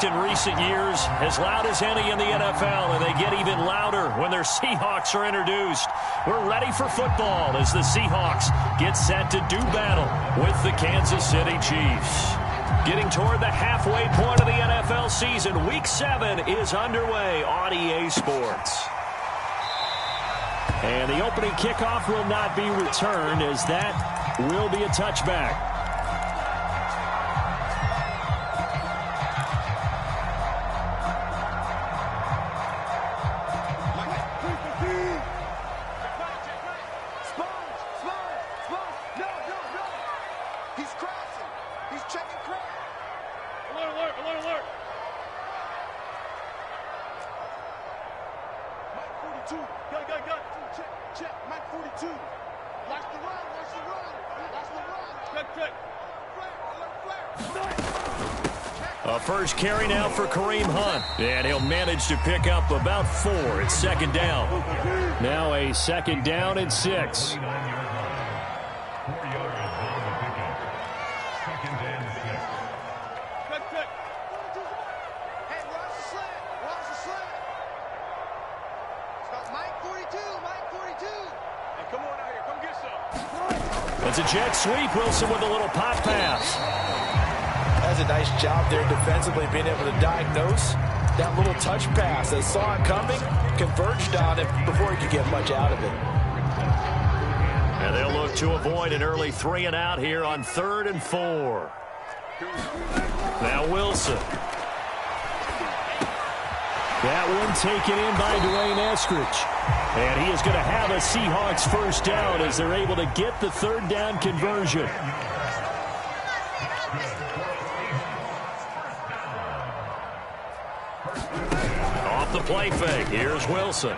used in recent years, as loud as any in the NFL, and they get even louder when their Seahawks are introduced. We're ready for football as the Seahawks get set to do battle with the Kansas City Chiefs. Getting toward the halfway point of the NFL season, Week 7 is underway on EA Sports. And the opening kickoff will not be returned, as that will be a touchback. A first carry now for Kareem Hunt, and he'll manage to pick up about 4. It's second down. Now a second down and 6. It's a jet sweep. Wilson with a little pop pass. That's a nice job there defensively, being able to diagnose that little touch pass. They saw it coming, converged on it before he could get much out of it. And they'll look to avoid an early 3 and out here on 3rd and 4. Now Wilson. That one taken in by Dwayne Eskridge. And he is going to have a Seahawks first down as they're able to get the 3rd down conversion. Off the play fake. Here's Wilson.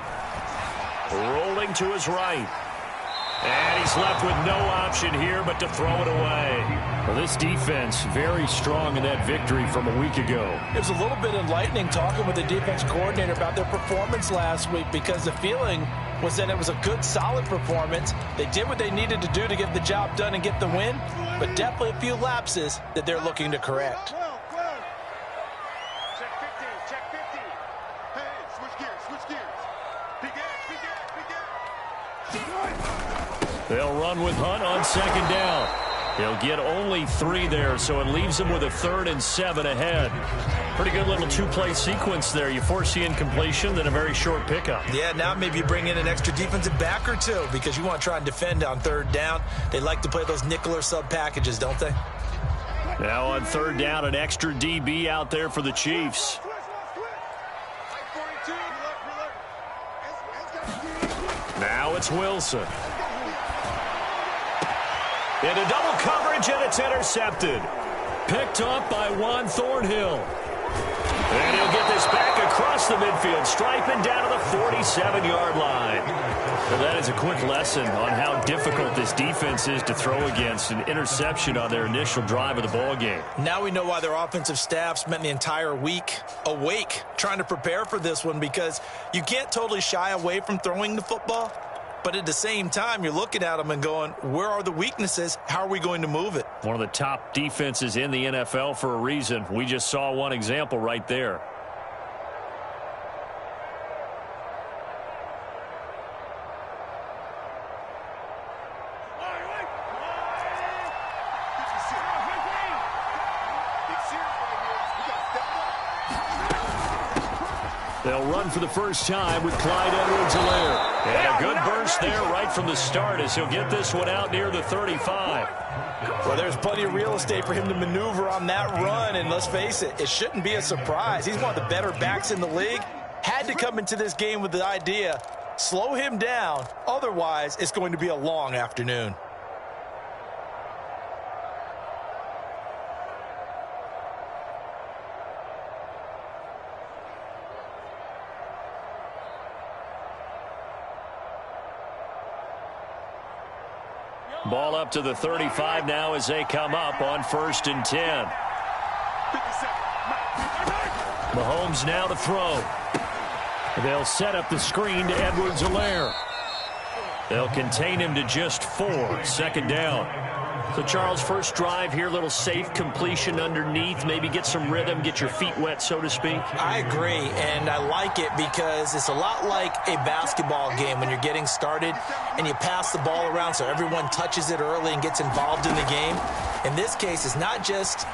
Rolling to his right. And he's left with no option here but to throw it away. Well, this defense very strong in that victory from a week ago. It was a little bit enlightening talking with the defense coordinator about their performance last week, because the feeling was that it was a good, solid performance. They did what they needed to do to get the job done and get the win, but definitely a few lapses that they're looking to correct. Check 15, check 15. Hey, switch gears. Big edge, big edge, big edge. They'll run with Hunt on second down. He'll get only 3 there, so it leaves him with a 3rd and 7 ahead. Pretty good little 2-play sequence there. You force the incompletion, then a very short pickup. Yeah, now maybe you bring in an extra defensive back or two, because you want to try and defend on 3rd down. They like to play those nickel or sub packages, don't they? Now on 3rd down, an extra DB out there for the Chiefs. Now it's Wilson. Into double coverage, and it's intercepted. Picked up by Juan Thornhill. And he'll get this back across the midfield, striping down to the 47-yard line. Well, that is a quick lesson on how difficult this defense is to throw against. An interception on their initial drive of the ballgame. Now we know why their offensive staff spent the entire week awake trying to prepare for this one, because you can't totally shy away from throwing the football. But at the same time, you're looking at them and going, where are the weaknesses? How are we going to move it? One of the top defenses in the NFL for a reason. We just saw one example right there. They'll run for the first time with Clyde Edwards-Helaire. And a good burst there right from the start as he'll get this one out near the 35. Well, there's plenty of real estate for him to maneuver on that run, and let's face it, it shouldn't be a surprise. He's one of the better backs in the league. Had to come into this game with the idea, slow him down, otherwise it's going to be a long afternoon. Ball up to the 35 now as they come up on 1st and 10. Mahomes now to throw. They'll set up the screen to Edwards-Helaire. They'll contain him to just 4. Second down. So, Charles, first drive here, little safe completion underneath, maybe get some rhythm, get your feet wet, so to speak. I agree, and I like it because it's a lot like a basketball game when you're getting started and you pass the ball around so everyone touches it early and gets involved in the game. In this case, it's not just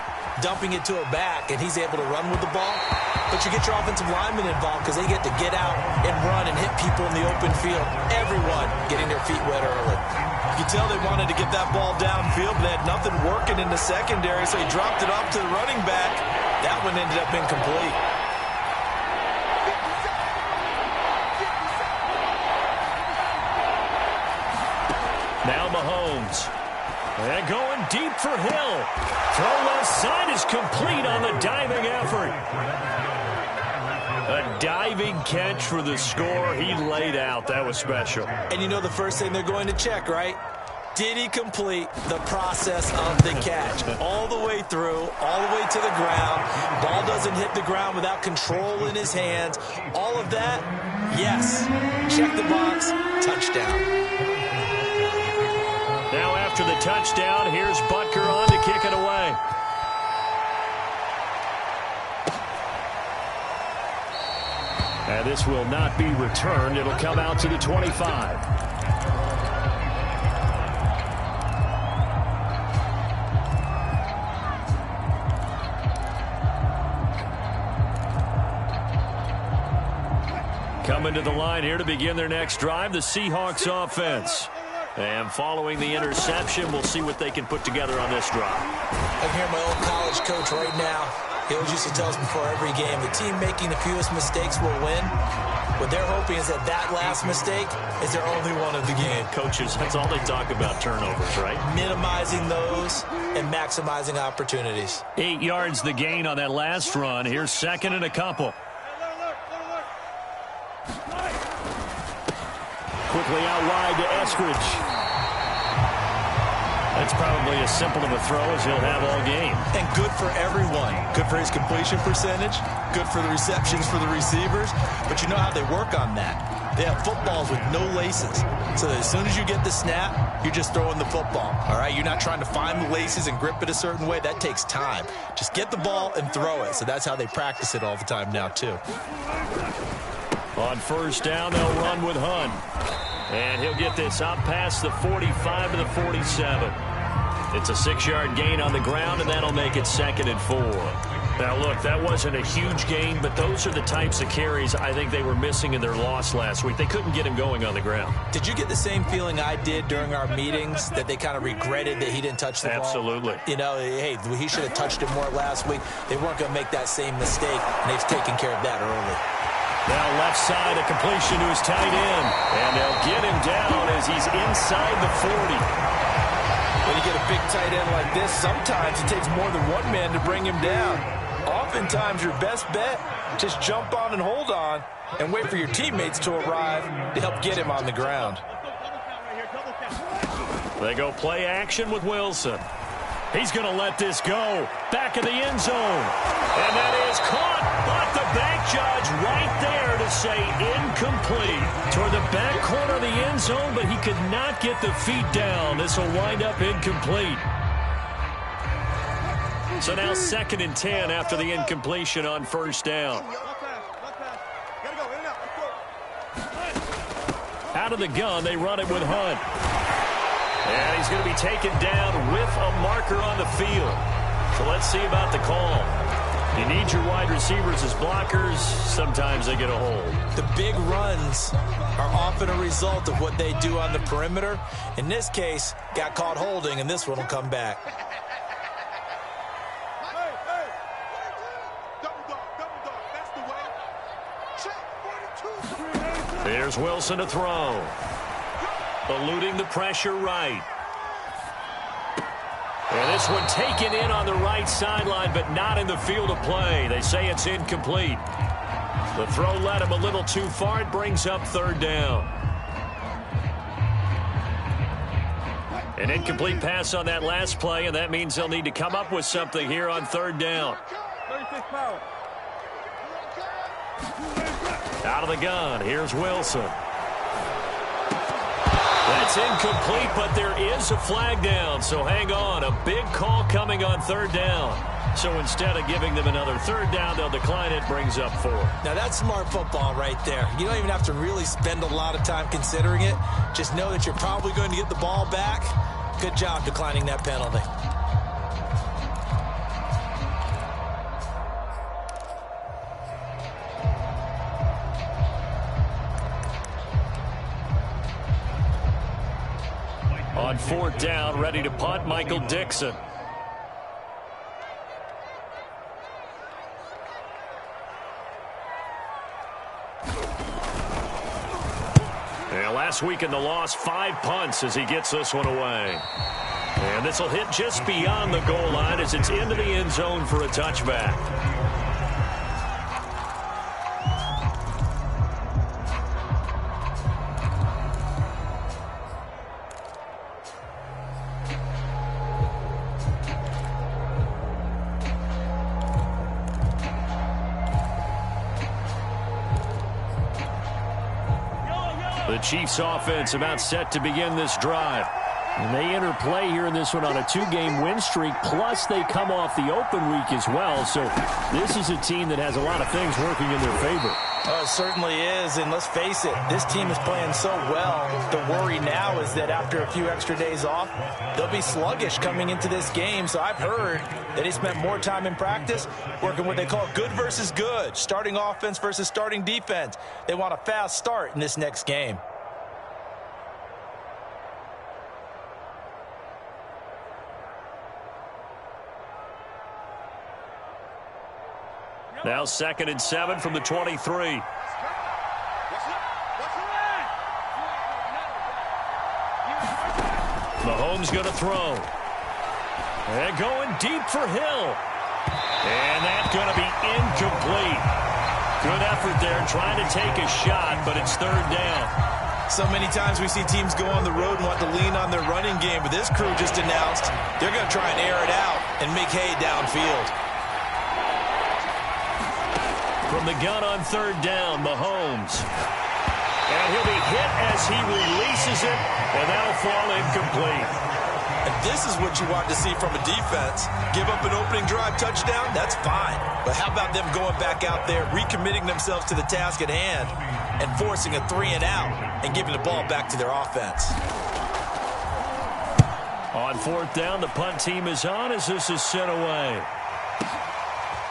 dumping it to a back and he's able to run with the ball, but you get your offensive linemen involved because they get to get out and run and hit people in the open field. Everyone getting their feet wet early. You can tell they wanted to get that ball downfield, but they had nothing working in the secondary, so he dropped it off to the running back. That one ended up incomplete. Now Mahomes. And going deep for Hill. Throw left side is complete on the diving effort. A diving catch for the score. He laid out. That was special. And you know the first thing they're going to check, right? Did he complete the process of the catch? All the way through, all the way to the ground. Ball doesn't hit the ground without control in his hands. All of that, yes. Check the box, touchdown. Now after the touchdown, here's Butker on to kick it away. And this will not be returned. It'll come out to the 25. Coming to the line here to begin their next drive, the Seahawks offense. And following the interception, we'll see what they can put together on this drive. I'm here, my old college coach right now. He always used to tell us before every game, the team making the fewest mistakes will win. What they're hoping is that that last mistake is their only one of the game. Coaches, that's all they talk about, turnovers, right? Minimizing those and maximizing opportunities. 8 yards the gain on that last run. Here's second and a couple. Quickly out wide to Eskridge. That's probably as simple of a throw as he'll have all game. And good for everyone. Good for his completion percentage. Good for the receptions for the receivers. But you know how they work on that. They have footballs with no laces. So that as soon as you get the snap, you're just throwing the football. All right? You're not trying to find the laces and grip it a certain way. That takes time. Just get the ball and throw it. So that's how they practice it all the time now, too. On first down, they'll run with Hunt. And he'll get this up past the 45 to the 47. It's a 6-yard gain on the ground, and that'll make it 2nd and 4. Now, look, that wasn't a huge gain, but those are the types of carries I think they were missing in their loss last week. They couldn't get him going on the ground. Did you get the same feeling I did during our meetings, that they kind of regretted that he didn't touch the ball? Absolutely. You know, hey, he should have touched it more last week. They weren't going to make that same mistake, and they've taken care of that early. Now left side, a completion to his tight end. And they'll get him down as he's inside the 40. When you get a big tight end like this, sometimes it takes more than one man to bring him down. Oftentimes your best bet, just jump on and hold on and wait for your teammates to arrive to help get him on the ground. They go play action with Wilson. He's going to let this go. Back of the end zone. And that is caught. But the back judge right there to say incomplete. Toward the back corner of the end zone, but he could not get the feet down. This will wind up incomplete. So now 2nd and 10 after the incompletion on first down. Out of the gun, they run it with Hunt. And he's going to be taken down with a marker on the field. So let's see about the call. You need your wide receivers as blockers. Sometimes they get a hold. The big runs are often a result of what they do on the perimeter. In this case, got caught holding, and this one will come back. There's Wilson to throw. Eluding the pressure right. And this one taken in on the right sideline, but not in the field of play. They say it's incomplete. The throw led him a little too far. It brings up 3rd down. An incomplete pass on that last play, and that means they'll need to come up with something here on 3rd down. Out of the gun, here's Wilson. That's incomplete, but there is a flag down, so hang on. A big call coming on third down. So instead of giving them another third down, they'll decline it, brings up 4. Now, that's smart football right there. You don't even have to really spend a lot of time considering it. Just know that you're probably going to get the ball back. Good job declining that penalty. On fourth down, ready to punt, Michael Dixon. And last week in the loss, 5 punts as he gets this one away. And this will hit just beyond the goal line as it's into the end zone for a touchback. The Chiefs offense about set to begin this drive. And they interplay here in this one on a 2-game win streak, plus they come off the open week as well. So this is a team that has a lot of things working in their favor. Oh, it certainly is, and let's face it, this team is playing so well. The worry now is that after a few extra days off, they'll be sluggish coming into this game. So I've heard that he spent more time in practice working what they call good versus good, starting offense versus starting defense. They want a fast start in this next game. Now 2nd and 7 from the 23. Mahomes going to throw. And going deep for Hill. And that's going to be incomplete. Good effort there trying to take a shot, but it's third down. So many times we see teams go on the road and want to lean on their running game, but this crew just announced they're going to try and air it out and make hay downfield. From the gun on third down, Mahomes. And he'll be hit as he releases it, and that'll fall incomplete. And this is what you want to see from a defense. Give up an opening drive touchdown, that's fine. But how about them going back out there, recommitting themselves to the task at hand, and forcing a 3-and-out and giving the ball back to their offense. On fourth down, the punt team is on as this is sent away.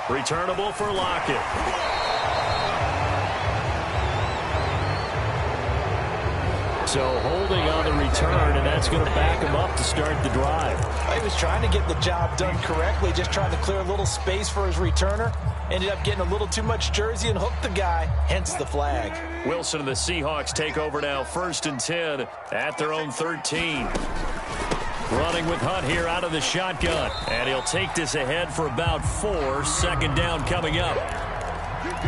Returnable for Lockett. So holding on the return, and that's going to back him up to start the drive. He was trying to get the job done correctly, just trying to clear a little space for his returner. Ended up getting a little too much jersey and hooked the guy, hence the flag. Wilson and the Seahawks take over now, 1st and 10 at their own 13. Running with Hunt here out of the shotgun. And he'll take this ahead for about 4. 2nd down coming up.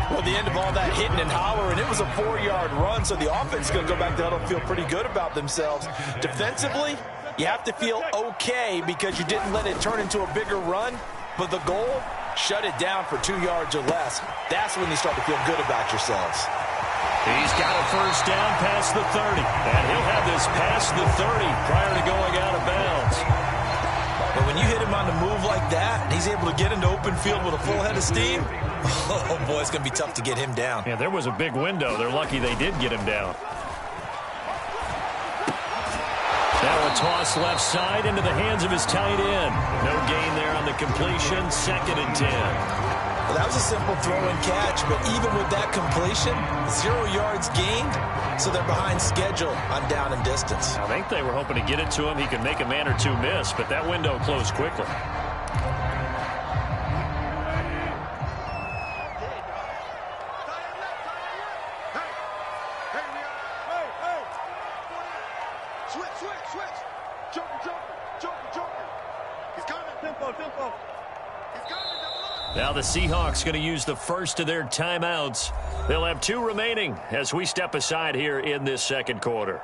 Well, the end of all that hitting and hollering, it was a 4-yard run, so the offense is going to go back to huddle and feel pretty good about themselves. Defensively, you have to feel okay because you didn't let it turn into a bigger run, but the goal, shut it down for 2 yards or less. That's when you start to feel good about yourselves. He's got a first down past the 30, and he'll have this past the 30 prior to going out of bounds. But when you hit him on the move like that, and he's able to get into open field with a full head of steam, oh boy, it's going to be tough to get him down. Yeah, there was a big window. They're lucky they did get him down. Now a toss left side into the hands of his tight end. No gain there on the completion. 2nd and 10. Well, that was a simple throw and catch, but even with that completion, 0 yards gained, so they're behind schedule on down and distance. I think they were hoping to get it to him. He could make a man or two miss, but that window closed quickly. Now the Seahawks going to use the first of their timeouts. They'll have 2 remaining as we step aside here in this 2nd quarter.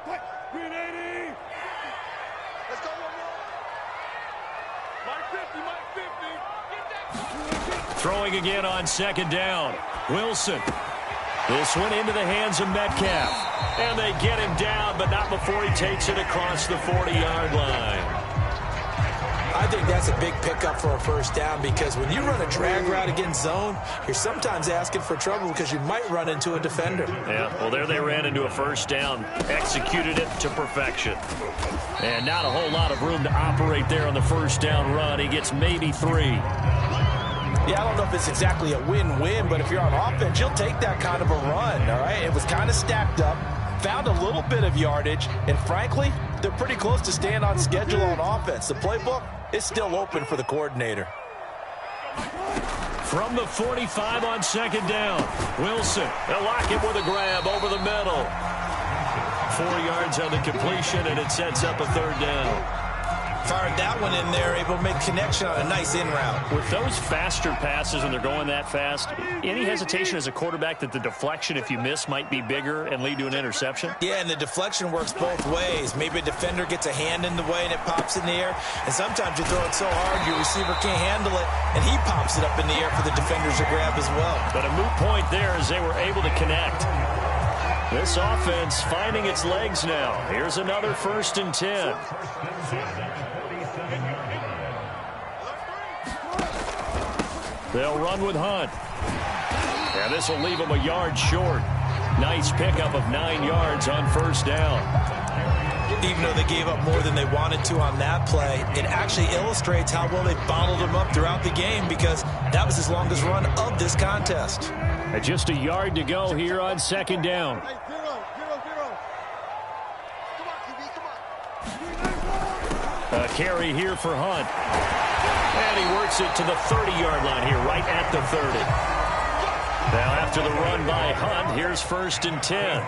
Let's go, Mike 50, Mike 50. Throwing again on 2nd down. Wilson. This one into the hands of Metcalf. And they get him down, but not before he takes it across the 40-yard line. I think that's a big pickup for a first down because when you run a drag route against zone, you're sometimes asking for trouble because you might run into a defender. Yeah, well, there they ran into a first down, executed it to perfection. And not a whole lot of room to operate there on the first down run. He gets maybe 3. Yeah, I don't know if it's exactly a win-win, but if you're on offense, you'll take that kind of a run, all right? It was kind of stacked up, found a little bit of yardage, and frankly, they're pretty close to staying on schedule on offense. The playbook is still open for the coordinator. From the 45 on second down, Wilson, they'll lock him with a grab over the middle. 4 yards on the completion, and it sets up a third down. Fired that one in there, able to make connection on a nice in route. With those faster passes when they're going that fast, any hesitation as a quarterback that the deflection, if you miss, might be bigger and lead to an interception? Yeah, and the deflection works both ways. Maybe a defender gets a hand in the way and it pops in the air. And sometimes you throw it so hard your receiver can't handle it, and he pops it up in the air for the defenders to grab as well. But a moot point there as they were able to connect. This offense finding its legs now. Here's another 1st and 10. They'll run with Hunt. And this will leave him a yard short. Nice pickup of 9 yards on first down. Even though they gave up more than they wanted to on that play, it actually illustrates how well they bottled them up throughout the game because that was his longest run of this contest. And just a yard to go here on second down. A carry here for Hunt. And he works it to the 30-yard line here, right at the 30. Now after the run by Hunt, here's 1st and 10.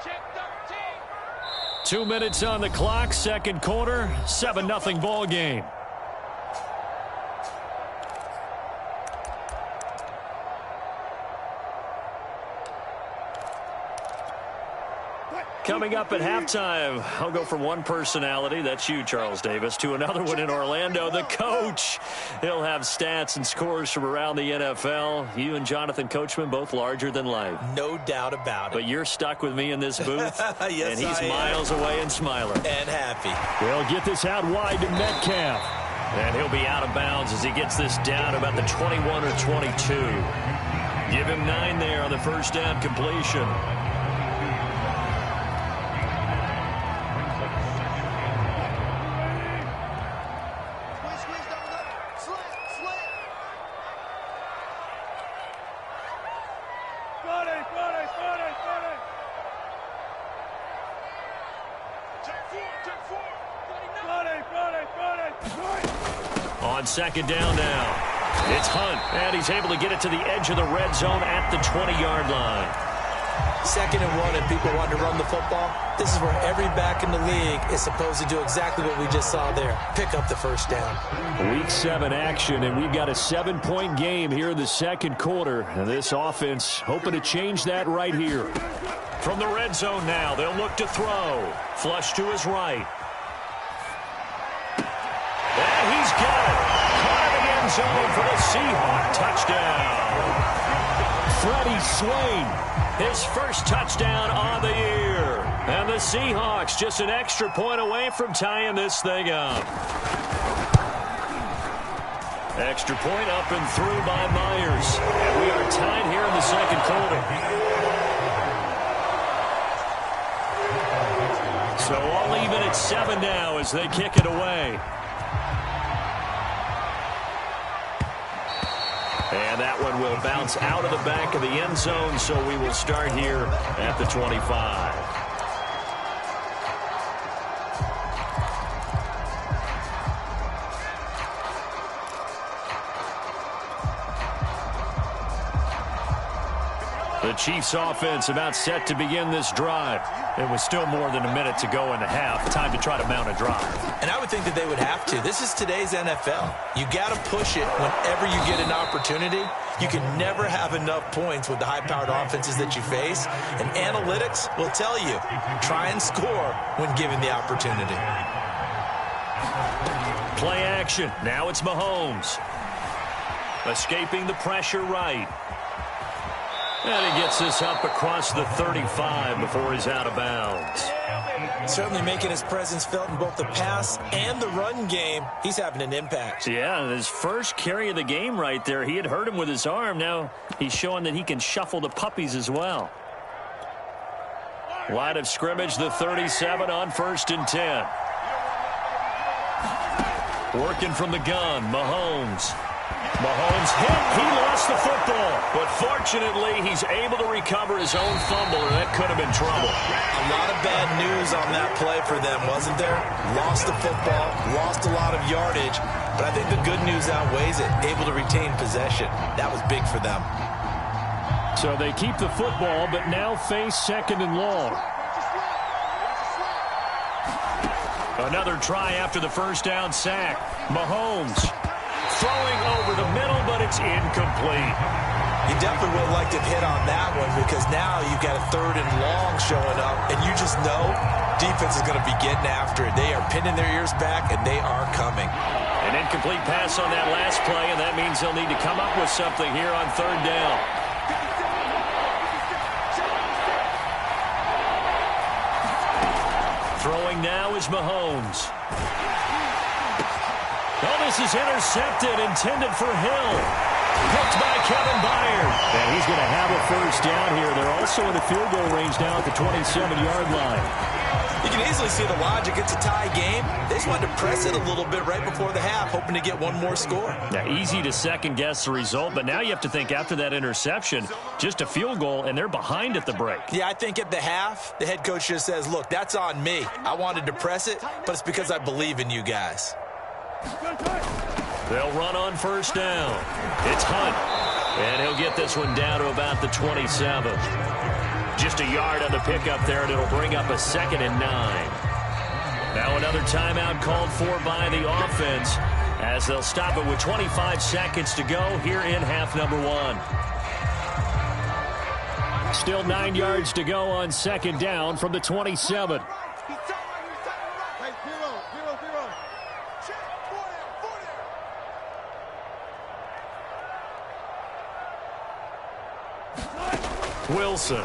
Check 2 minutes on the clock, second quarter, 7-0 ball game. Coming up at halftime, I'll go from one personality, that's you, Charles Davis, to another one in Orlando, the coach. He'll have stats and scores from around the NFL. You and Jonathan Coachman, both larger than life. No doubt about it. But you're stuck with me in this booth, yes, and he's miles away and smiling. And happy. They'll get this out wide to Metcalf. And he'll be out of bounds as he gets this down about the 21 or 22. Give him 9 there on the first down completion. On second down now, it's Hunt, and he's able to get it to the edge of the red zone at the 20-yard line. 2nd and 1, and people want to run the football. This is where every back in the league is supposed to do exactly what we just saw there. Pick up the first down. Week 7 action, and we've got a 7-point game here in the second quarter. And this offense hoping to change that right here. From the red zone now, they'll look to throw. Flush to his right. And he's got it. Caught in the end zone for the Seahawk touchdown. Freddie Swain, his first touchdown on the year. And the Seahawks just an extra point away from tying this thing up. Extra point up and through by Myers. And we are tied here in the second quarter. So all even at 7 now as they kick it away. And that one will bounce out of the back of the end zone, so we will start here at the 25. The Chiefs offense about set to begin this drive. It was still more than a minute to go in the half. Time to try to mount a drive. And I would think that they would have to. This is today's NFL. You got to push it whenever you get an opportunity. You can never have enough points with the high-powered offenses that you face. And analytics will tell you, try and score when given the opportunity. Play action. Now it's Mahomes. Escaping the pressure right. And he gets this up across the 35 before he's out of bounds. Certainly making his presence felt in both the pass and the run game. He's having an impact. Yeah, his first carry of the game right there. He had hurt him with his arm. Now he's showing that he can shuffle the puppies as well. Line of scrimmage, the 37 on 1st and 10. Working from the gun, Mahomes. Mahomes hit. He lost the football. But fortunately, he's able to recover his own fumble, or that could have been trouble. A lot of bad news on that play for them, wasn't there? Lost the football, lost a lot of yardage. But I think the good news outweighs it. Able to retain possession. That was big for them. So they keep the football, but now face 2nd and long. Another try after the first down sack. Mahomes throwing over the middle, but it's incomplete. You definitely would have liked to hit on that one because now you've got a 3rd and long showing up, and you just know defense is going to be getting after it. They are pinning their ears back, and they are coming. An incomplete pass on that last play, and that means they'll need to come up with something here on 3rd down. Throwing now is Mahomes. Oh, this is intercepted, intended for Hill. Picked by Kevin Byard. And he's going to have a first down here. They're also in the field goal range now at the 27-yard line. You can easily see the logic. It's a tie game. They just wanted to press it a little bit right before the half, hoping to get one more score. Now, easy to second-guess the result, but now you have to think after that interception, just a field goal, and they're behind at the break. Yeah, I think at the half, the head coach just says, look, that's on me. I wanted to press it, but it's because I believe in you guys. They'll run on first down. It's Hunt, and he'll get this one down to about the 27. Just a yard on the pickup there, and it'll bring up a 2nd and 9. Now another timeout called for by the offense as they'll stop it with 25 seconds to go here in half number 1. Still 9 yards to go on 2nd down from the 27. Wilson.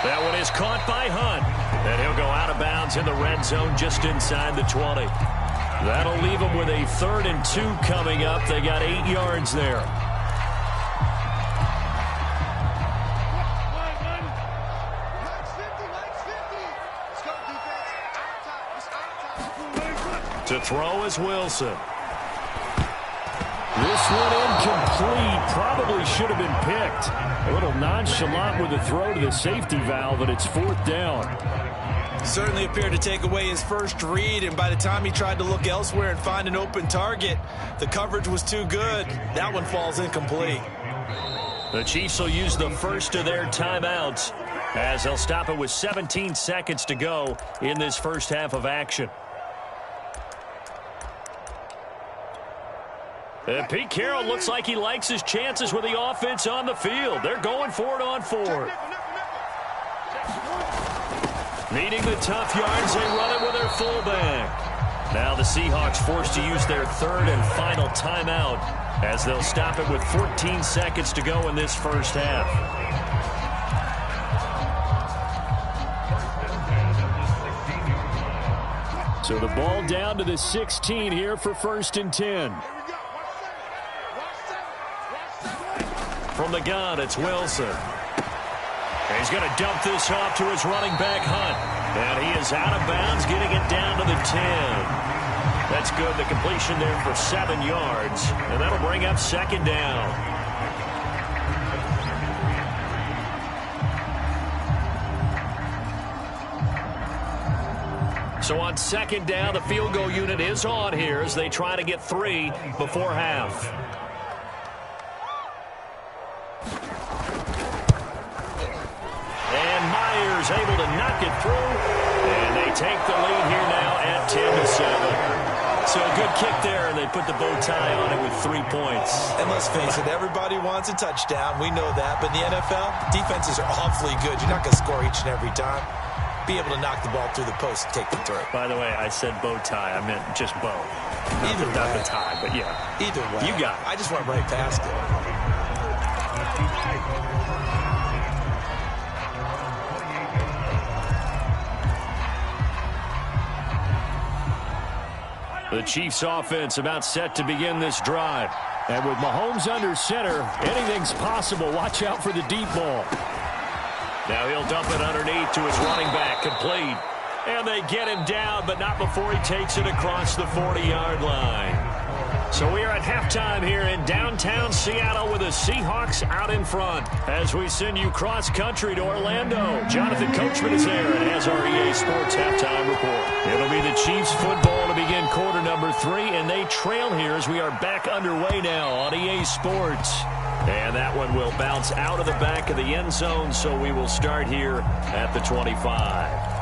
That one is caught by Hunt. And he'll go out of bounds in the red zone just inside the 20. That'll leave them with a 3rd and 2 coming up. They got 8 yards there. To throw is Wilson. This one incomplete. Probably should have been picked. A little nonchalant with the throw to the safety valve, and it's 4th down. Certainly appeared to take away his first read, and by the time he tried to look elsewhere and find an open target, the coverage was too good. That one falls incomplete. The Chiefs will use the first of their timeouts as they'll stop it with 17 seconds to go in this first half of action. Pete Carroll looks like he likes his chances with the offense on the field. They're going for it on 4th. Needing the tough yards, they run it with their fullback. Now the Seahawks forced to use their 3rd and final timeout as they'll stop it with 14 seconds to go in this first half. So the ball down to the 16 here for 1st and 10. From the gun, it's Wilson. He's going to dump this off to his running back, Hunt. And he is out of bounds, getting it down to the 10. That's good. The completion there for 7 yards. And that'll bring up 2nd down. So on 2nd down, the field goal unit is on here as they try to get 3 before half. Able to knock it through, and they take the lead here now at 10-7. So a good kick there, and they put the bow tie on it with 3 points. And let's face it, everybody wants a touchdown. We know that. But in the NFL, defenses are awfully good. You're not going to score each and every time. be able to knock the ball through the post and take the throw. By the way, I said bow tie. I meant just bow. Either way. Not the tie, but yeah. Either way. You got it. I just went right past it. The Chiefs offense about set to begin this drive. And with Mahomes under center, anything's possible. Watch out for the deep ball. Now he'll dump it underneath to his running back, complete. And they get him down, but not before he takes it across the 40-yard line. So we are at halftime here in downtown Seattle with the Seahawks out in front. As we send you cross-country to Orlando, Jonathan Coachman is there and has our EA Sports halftime report. It'll be the Chiefs football to begin quarter number 3, and they trail here as we are back underway now on EA Sports. And that one will bounce out of the back of the end zone, so we will start here at the 25.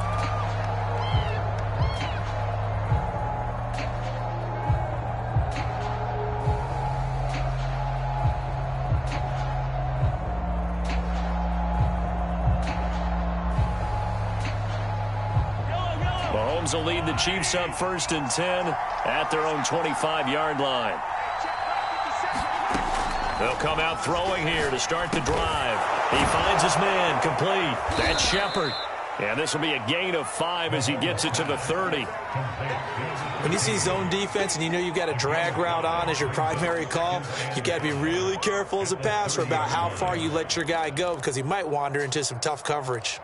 Mahomes will lead the Chiefs up 1st and 10 at their own 25-yard line. They'll come out throwing here to start the drive. He finds his man, complete. That's Shepard. And this will be a gain of 5 as he gets it to the 30. When you see zone defense and you know you've got a drag route on as your primary call, you've got to be really careful as a passer about how far you let your guy go because he might wander into some tough coverage.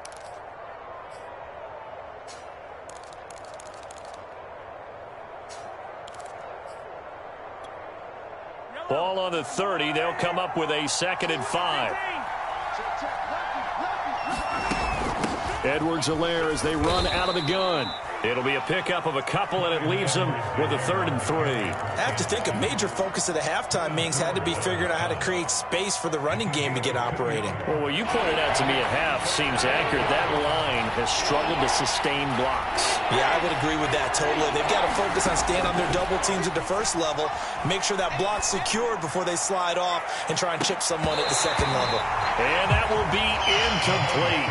Ball on the 30. They'll come up with a 2nd and 5. Edwards-Helaire as they run out of the gun. It'll be a pickup of a couple, and it leaves them with a 3rd and 3. I have to think a major focus of the halftime meetings had to be figuring out how to create space for the running game to get operating. Well, what you pointed out to me at half seems accurate. That line has struggled to sustain blocks. Yeah, I would agree with that totally. They've got to focus on staying on their double teams at the first level, make sure that block's secured before they slide off and try and chip someone at the 2nd level. And that will be incomplete.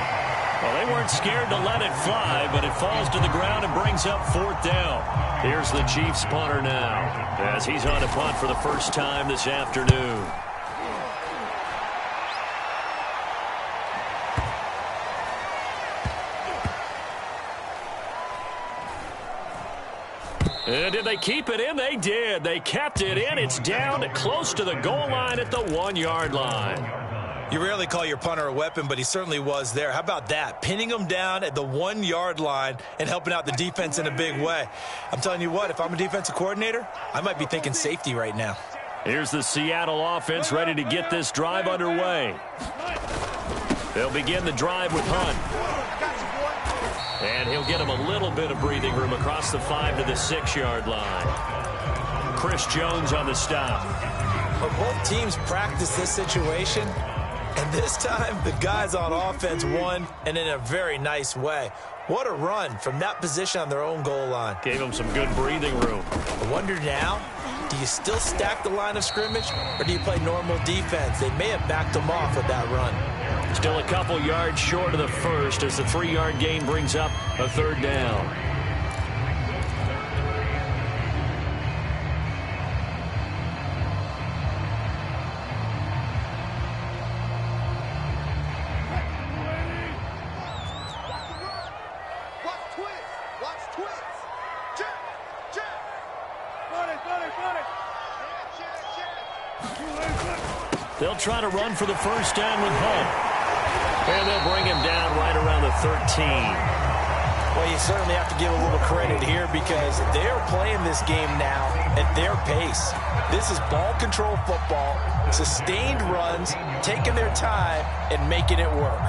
Well, they weren't scared to let it fly, but it falls to the ground and brings up 4th down. Here's the Chiefs punter now as he's on a punt for the first time this afternoon. And did they keep it in? They did. They kept it in. It's down close to the goal line at the 1-yard line. You rarely call your punter a weapon, but he certainly was there. How about that? Pinning him down at the 1-yard line and helping out the defense in a big way. I'm telling you what, if I'm a defensive coordinator, I might be thinking safety right now. Here's the Seattle offense ready to get this drive underway. They'll begin the drive with Hunt. And he'll get him a little bit of breathing room across the 5 to the 6-yard line. Chris Jones on the stop. Well, both teams practice this situation. And this time, the guys on offense won, and in a very nice way. What a run from that position on their own goal line. Gave them some good breathing room. I wonder now, do you still stack the line of scrimmage, or do you play normal defense? They may have backed them off with that run. Still a couple yards short of the first as the 3-yard gain brings up a 3rd down. They'll try to run for the first down with Hunt. And they'll bring him down right around the 13. Well, you certainly have to give a little credit here because they're playing this game now at their pace. This is ball control football, sustained runs, taking their time and making it work.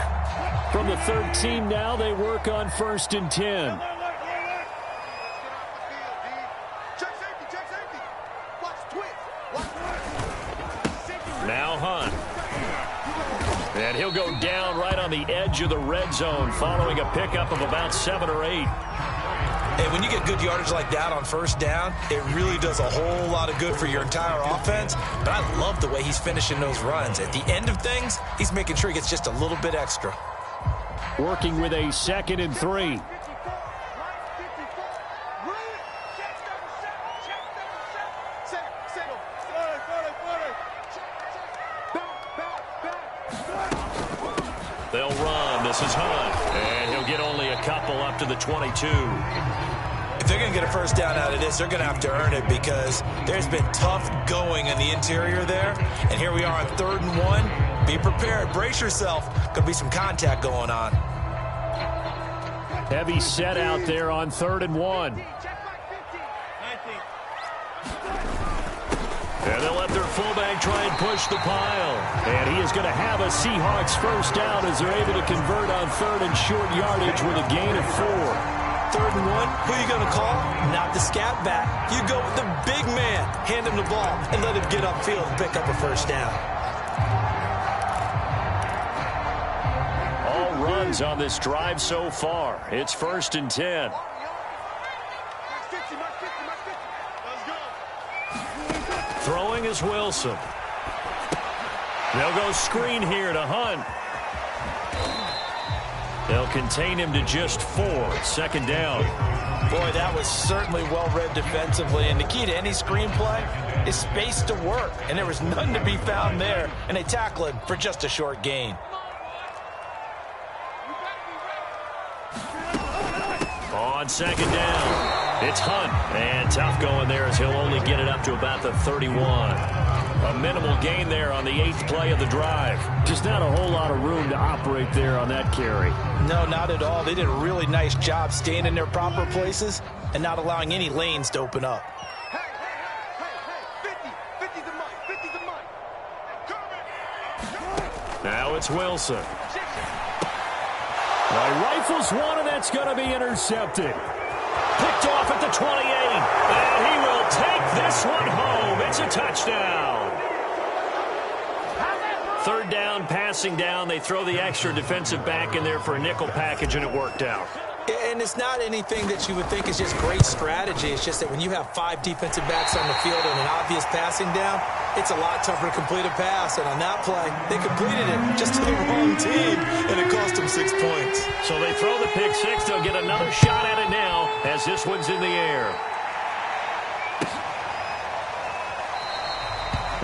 From the 13 now, they work on 1st and 10. Now Hunt. And he'll go down right on the edge of the red zone following a pickup of about 7 or 8. And when you get good yardage like that on 1st down, it really does a whole lot of good for your entire offense. But I love the way he's finishing those runs. At the end of things, he's making sure he gets just a little bit extra. working with a 2nd and 3. They'll run. This is Hunt. And he'll get only a couple up to the 22. If they're going to get a first down out of this, they're going to have to earn it because there's been tough going in the interior there. And here we are on 3rd and 1. Be prepared. Brace yourself. Going to be some contact going on. Heavy set out there on 3rd and 1. And they'll let their fullback try and push the pile. And he is going to have a Seahawks first down as they're able to convert on 3rd and short yardage with a gain of 4. 3rd and 1, who are you going to call? Not the scat back. You go with the big man. Hand him the ball and let him get upfield and pick up a first down. All runs on this drive so far. It's 1st and 10. Throwing is Wilson. They'll go screen here to Hunt. They'll contain him to just 4. 2nd down. Boy, that was certainly well-read defensively. And the key to any screenplay is space to work. And there was none to be found there. And they tackle him for just a short gain. On 2nd down. It's Hunt, and tough going there as he'll only get it up to about the 31. A minimal gain there on the 8th play of the drive. Just not a whole lot of room to operate there on that carry. No, not at all. They did a really nice job staying in their proper places and not allowing any lanes to open up. Now it's Wilson. He rifles one, and that's going to be intercepted. Picked off at the 28, and he will take this one home. It's a touchdown. 3rd down, passing down. They throw the extra defensive back in there for a nickel package, and it worked out. And it's not anything that you would think is just great strategy. It's just that when you have 5 defensive backs on the field and an obvious passing down, it's a lot tougher to complete a pass. And on that play, they completed it just to the wrong team, and it cost them 6 points. So they throw the pick 6. They'll get another shot at it now as this one's in the air.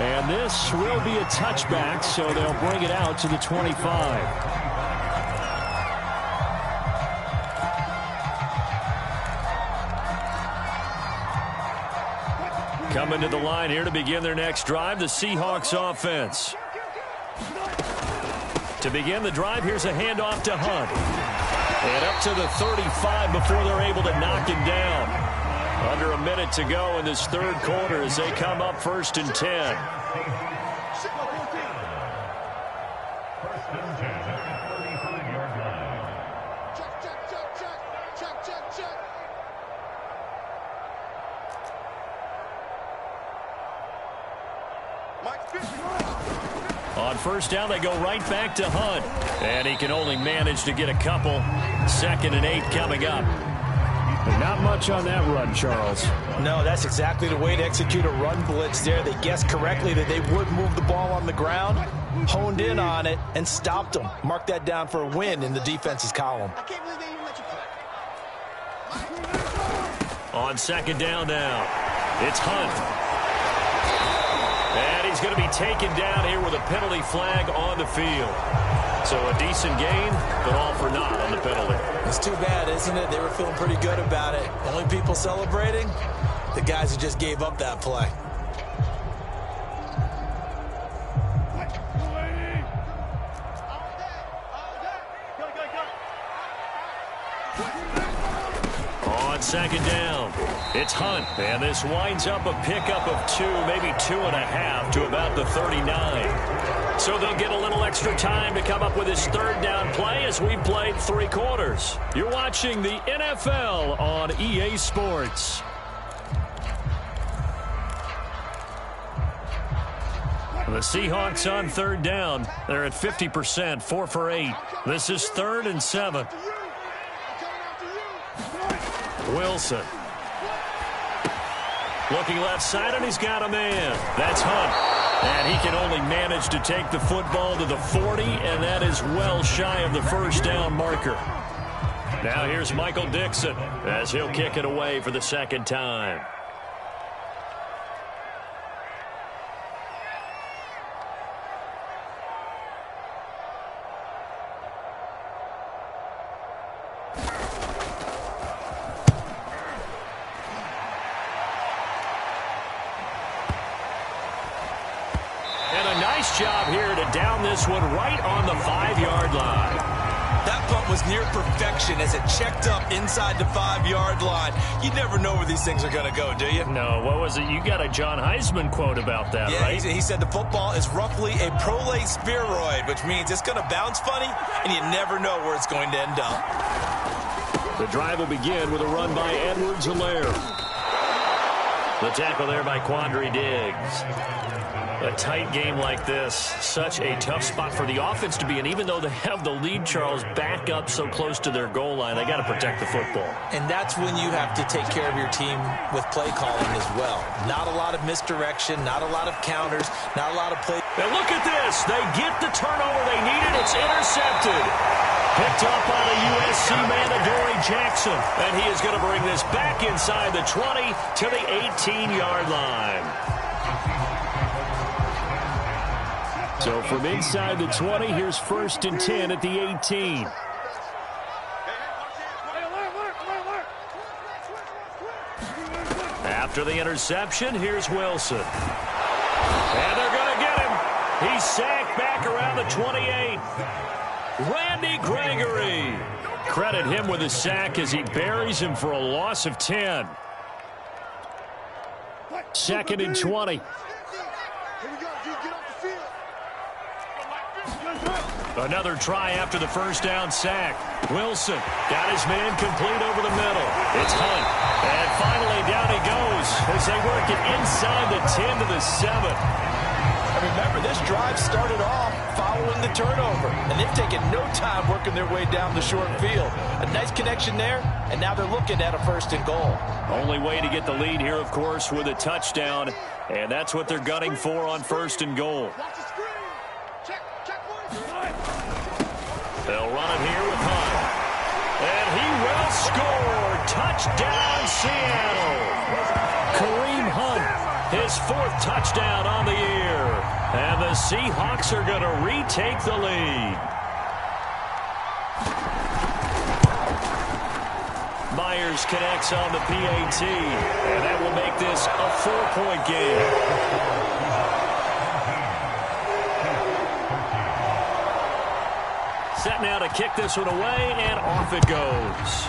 And this will be a touchback, so they'll bring it out to the 25. Coming to the line here to begin their next drive, the Seahawks offense. To begin the drive, here's a handoff to Hunt. And up to the 35 before they're able to knock him down. Under a minute to go in this 3rd quarter as they come up 1st and 10. On 1st down, they go right back to Hunt. And he can only manage to get a couple. 2nd and 8 coming up. But not much on that run, Charles. No, that's exactly the way to execute a run blitz there. They guessed correctly that they would move the ball on the ground, honed in on it, and stopped them. Mark that down for a win in the defense's column. On 2nd down now, it's Hunt. And he's going to be taken down here with a penalty flag on the field. So a decent gain, but all for naught on the penalty. It's too bad, isn't it? They were feeling pretty good about it. Only people celebrating, the guys who just gave up that play. On 2nd down, it's Hunt, and this winds up a pickup of 2, maybe 2.5 to about the 39. So they'll get a little extra time to come up with his 3rd down play as we've played 3 quarters. You're watching the NFL on EA Sports. The Seahawks on 3rd down. They're at 50%, 4 for 8. This is 3rd and 7. Wilson. Looking left side, and he's got a man. That's Hunt. And he can only manage to take the football to the 40, and that is well shy of the first down marker. Now here's Michael Dixon as he'll kick it away for the second time. Nice job here to down this one right on the 5-yard line. That punt was near perfection as it checked up inside the 5-yard line. You never know where these things are going to go, do you? No, what was it? You got a John Heisman quote about that, yeah, right? He said the football is roughly a prolate spheroid, which means it's going to bounce funny, and you never know where it's going to end up. The drive will begin with a run by Edwards-Helaire. The tackle there by Quandre Diggs. A tight game like this, such a tough spot for the offense to be in. Even though they have the lead, Charles, back up so close to their goal line, they got to protect the football. And that's when you have to take care of your team with play calling as well. Not a lot of misdirection, not a lot of counters, not a lot of play. And look at this. They get the turnover they needed. It's intercepted. Picked up by the USC man, Adoree Jackson. And he is going to bring this back inside the 20 to the 18-yard line. So from inside the 20, here's 1st and 10 at the 18. After the interception, here's Wilson. And they're going to get him. He's sacked back around the 28. Randy Gregory. Credit him with a sack as he buries him for a loss of 10. 2nd and 20. Another try after the first down sack. Wilson got his man complete over the middle. It's Hunt. And finally down he goes as they work it inside the 10 to the 7. And remember, this drive started off following the turnover. And they've taken no time working their way down the short field. A nice connection there, and now they're looking at a 1st and goal. Only way to get the lead here, of course, with a touchdown. And that's what they're gunning for on 1st and goal. They'll run it here with Hunt. And he will score. Touchdown, Seattle. Kareem Hunt, his 4th touchdown on the year. And the Seahawks are going to retake the lead. Myers connects on the PAT. And that will make this a 4-point game. Set now to kick this one away, and off it goes.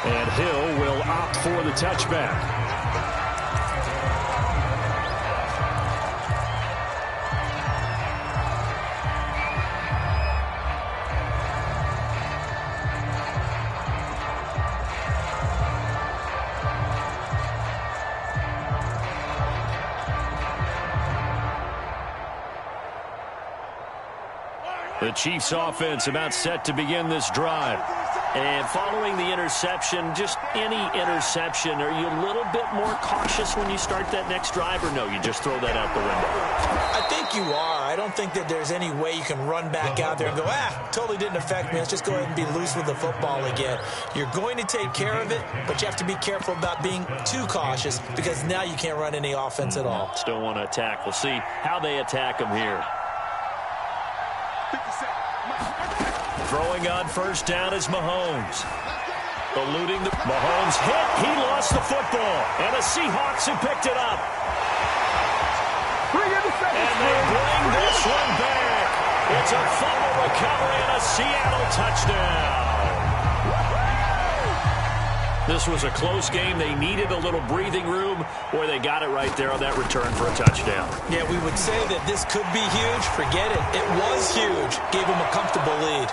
And Hill will opt for the touchback. The Chiefs offense about set to begin this drive. And following the interception, just any interception, are you a little bit more cautious when you start that next drive, or no, you just throw that out the window? I think you are. I don't think that there's any way you can run back out there and go, totally didn't affect me. Let's just go ahead and be loose with the football again. You're going to take care of it, but you have to be careful about being too cautious because now you can't run any offense at all. Still want to attack. We'll see how they attack them here. Throwing on 1st down is Mahomes. Eluding the Mahomes hit. He lost the football. And the Seahawks have picked it up. And they bring this one back. It's a fumble recovery and a Seattle touchdown. This was a close game. They needed a little breathing room. Boy, they got it right there on that return for a touchdown. Yeah, we would say that this could be huge. Forget it. It was huge. Gave them a comfortable lead.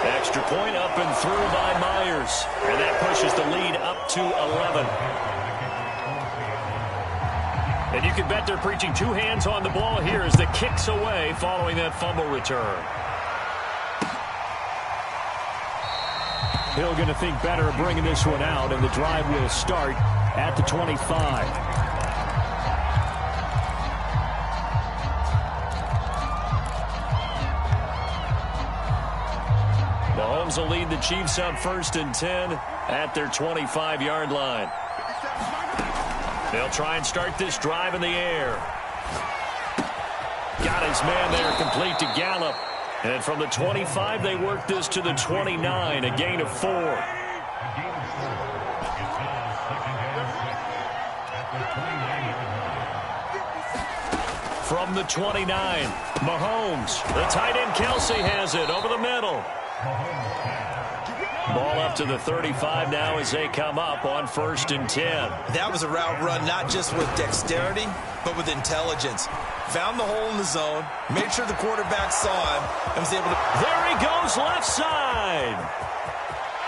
Extra point up and through by Myers. And that pushes the lead up to 11. And you can bet they're preaching 2 hands on the ball here as the kick's away following that fumble return. Hill going to think better of bringing this one out, and the drive will start at the 25. Mahomes will lead the Chiefs up 1st and 10 at their 25-yard line. They'll try and start this drive in the air. Got his man there, complete to Gallup. And from the 25, they work this to the 29, a gain of 4. From the 29, Mahomes. The tight end Kelsey has it over the middle. Ball up to the 35 now as they come up on 1st and 10. That was a route run not just with dexterity, but with intelligence. Found the hole in the zone, made sure the quarterback saw him, and was able to... There he goes left side.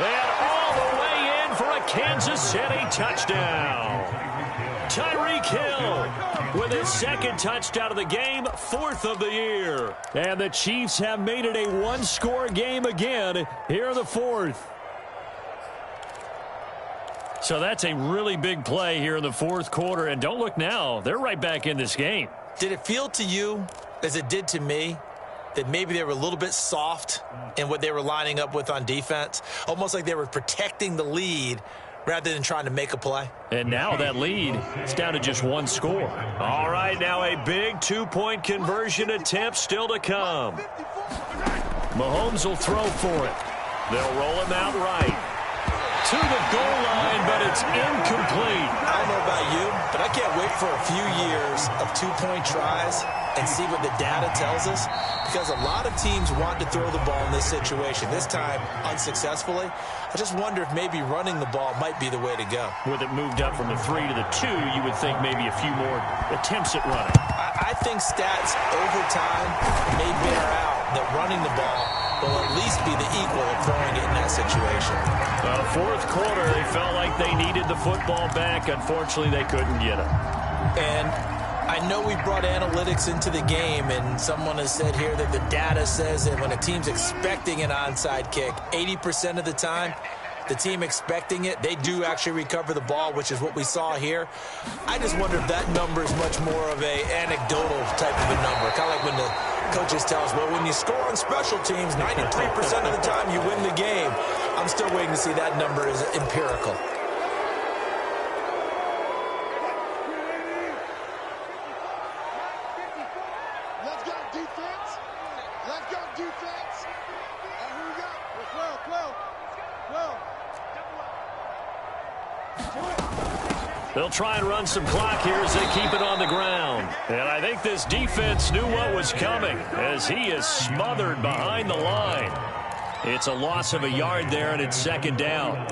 And all the way in for a Kansas City touchdown. Tyreek Hill with his 2nd touchdown of the game, 4th of the year. And the Chiefs have made it a one-score game again here in the 4th. So that's a really big play here in the 4th quarter. And don't look now, they're right back in this game. Did it feel to you, as it did to me, that maybe they were a little bit soft in what they were lining up with on defense? Almost like they were protecting the lead rather than trying to make a play. And now that lead is down to just 1 score. All right, now a big 2-point conversion attempt still to come. Mahomes will throw for it. They'll roll him out right to the goal line, but it's incomplete. I don't know about you, but I can't wait for a few years of 2-point tries and see what the data tells us, because a lot of teams want to throw the ball in this situation, this time unsuccessfully. I just wonder if maybe running the ball might be the way to go. With it moved up from the 3 to the 2, you would think maybe a few more attempts at running. I think stats over time may bear out that running the ball will at least be the equal of throwing it in that situation. 4th quarter, they felt like they needed the football back. Unfortunately, they couldn't get it. And I know we brought analytics into the game, and someone has said here that the data says that when a team's expecting an onside kick, 80% of the time, the team expecting it, they do actually recover the ball, which is what we saw here. I just wonder if that number is much more of a anecdotal type of a number, kind of like when the coaches tell us, well, when you score on special teams, 93% of the time you win the game. I'm still waiting to see that number is empirical. Let's go, defense. Let's go, defense. Who we got? Well. They'll try and run some clock here as they keep it on the ground. And I think this defense knew what was coming as he is smothered behind the line. It's a loss of a yard there, and it's 2nd down.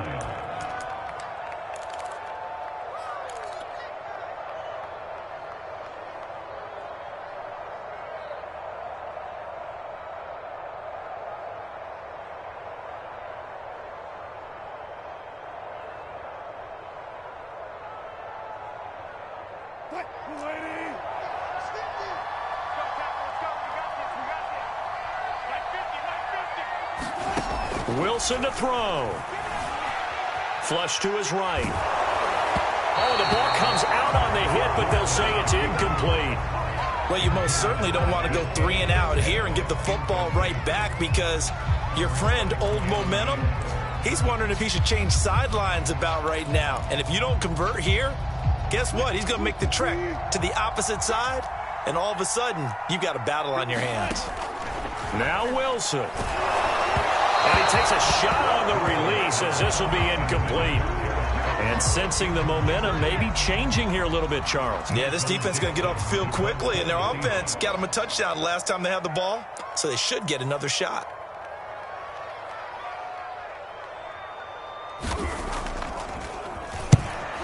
Wilson to throw. Flush to his right. Oh, the ball comes out on the hit, but they'll say it's incomplete. Well, you most certainly don't want to go 3 and out here and give the football right back, because your friend, Old Momentum, he's wondering if he should change sidelines about right now. And if you don't convert here, guess what? He's going to make the trek to the opposite side, and all of a sudden, you've got a battle on your hands. Now Wilson. And he takes a shot on the release as this will be incomplete. And sensing the momentum maybe changing here a little bit, Charles. Yeah, this defense is going to get off the field quickly, and their offense got them a touchdown last time they had the ball, so they should get another shot.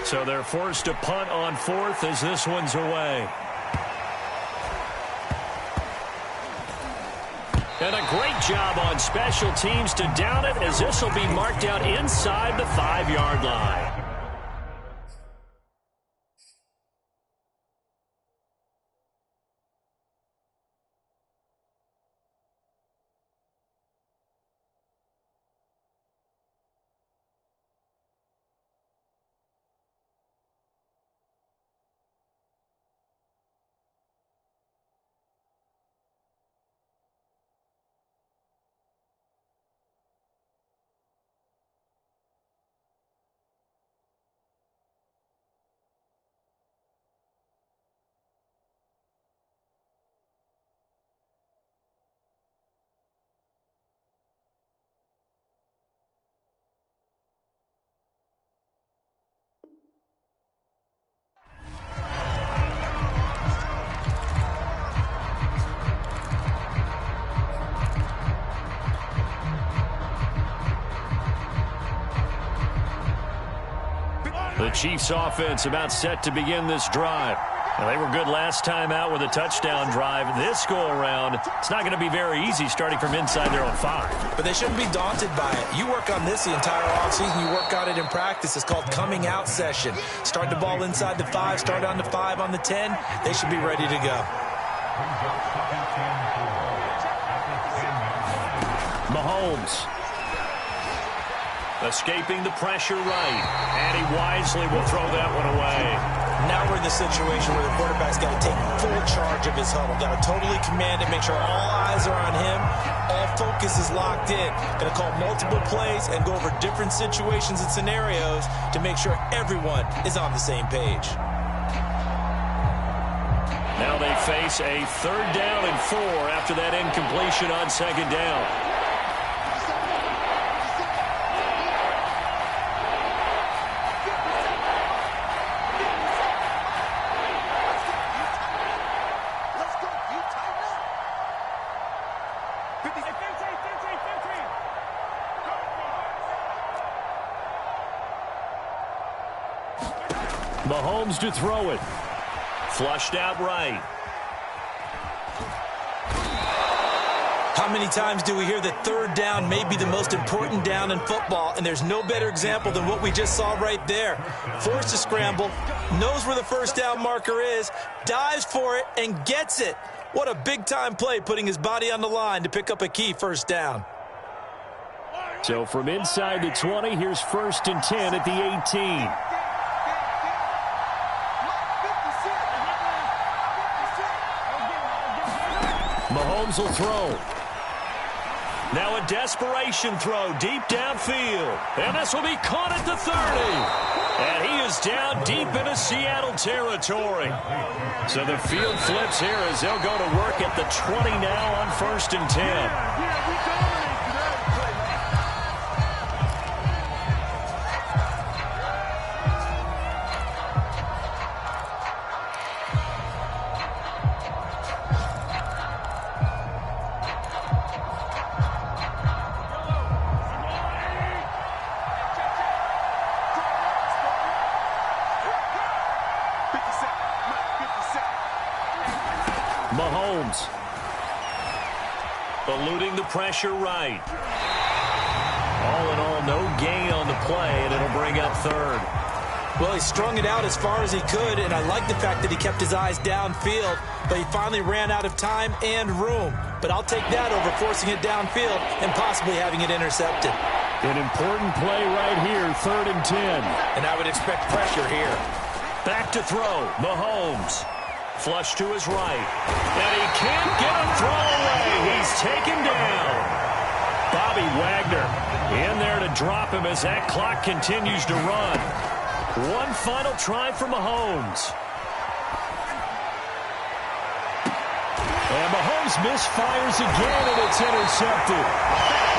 So they're forced to punt on 4th as this one's away. And a great job on special teams to down it, as this will be marked out inside the 5-yard line. Chiefs offense about set to begin this drive. Now, they were good last time out with a touchdown drive. This go-around, it's not going to be very easy starting from inside their own 5. But they shouldn't be daunted by it. You work on this the entire offseason. You work on it in practice. It's called coming out session. Start the ball inside the 5, start on the 5, on the 10. They should be ready to go. Mahomes escaping the pressure right, and he wisely will throw that one away. Now we're in the situation where the quarterback's got to take full charge of his huddle. Got to totally command it, make sure all eyes are on him. All focus is locked in. Going to call multiple plays and go over different situations and scenarios to make sure everyone is on the same page. Now they face a 3rd down and 4 after that incompletion on 2nd down. Mahomes to throw it. Flushed out right. How many times do we hear that 3rd down may be the most important down in football, and there's no better example than what we just saw right there. Forced to scramble, knows where the 1st down marker is, dives for it, and gets it. What a big-time play, putting his body on the line to pick up a key 1st down. So from inside the 20, here's 1st and 10 at the 18. Mahomes will throw. Now a desperation throw deep downfield. And this will be caught at the 30. And he is down deep into Seattle territory. So the field flips here as they'll go to work at the 20 now on 1st and 10. Mahomes eluding the pressure right. All in all, no gain on the play, and it'll bring up 3rd. Well, he strung it out as far as he could, and I like the fact that he kept his eyes downfield, but he finally ran out of time and room. But I'll take that over forcing it downfield and possibly having it intercepted. An important play right here, 3rd and 10. And I would expect pressure here. Back to throw, Mahomes. Flush to his right. And he can't get a throw away. He's taken down. Bobby Wagner in there to drop him as that clock continues to run. One final try for Mahomes. And Mahomes misfires again, and it's intercepted.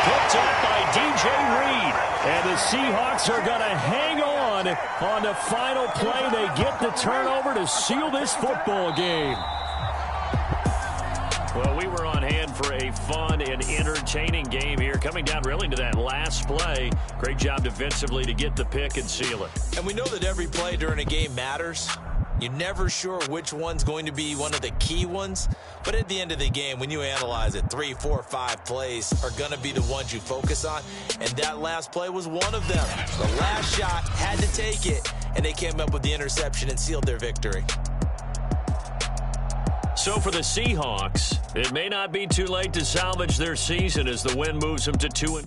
Picked up by DJ Reed. And the Seahawks are going to hang on the final play. They get the turnover to seal this football game. Well, we were on hand for a fun and entertaining game here. Coming down really to that last play. Great job defensively to get the pick and seal it. And we know that every play during a game matters. You're never sure which one's going to be one of the key ones. But at the end of the game, when you analyze it, 3, 4, 5 plays are going to be the ones you focus on. And that last play was one of them. The last shot had to take it, and they came up with the interception and sealed their victory. So for the Seahawks, it may not be too late to salvage their season as the win moves them to 2-2.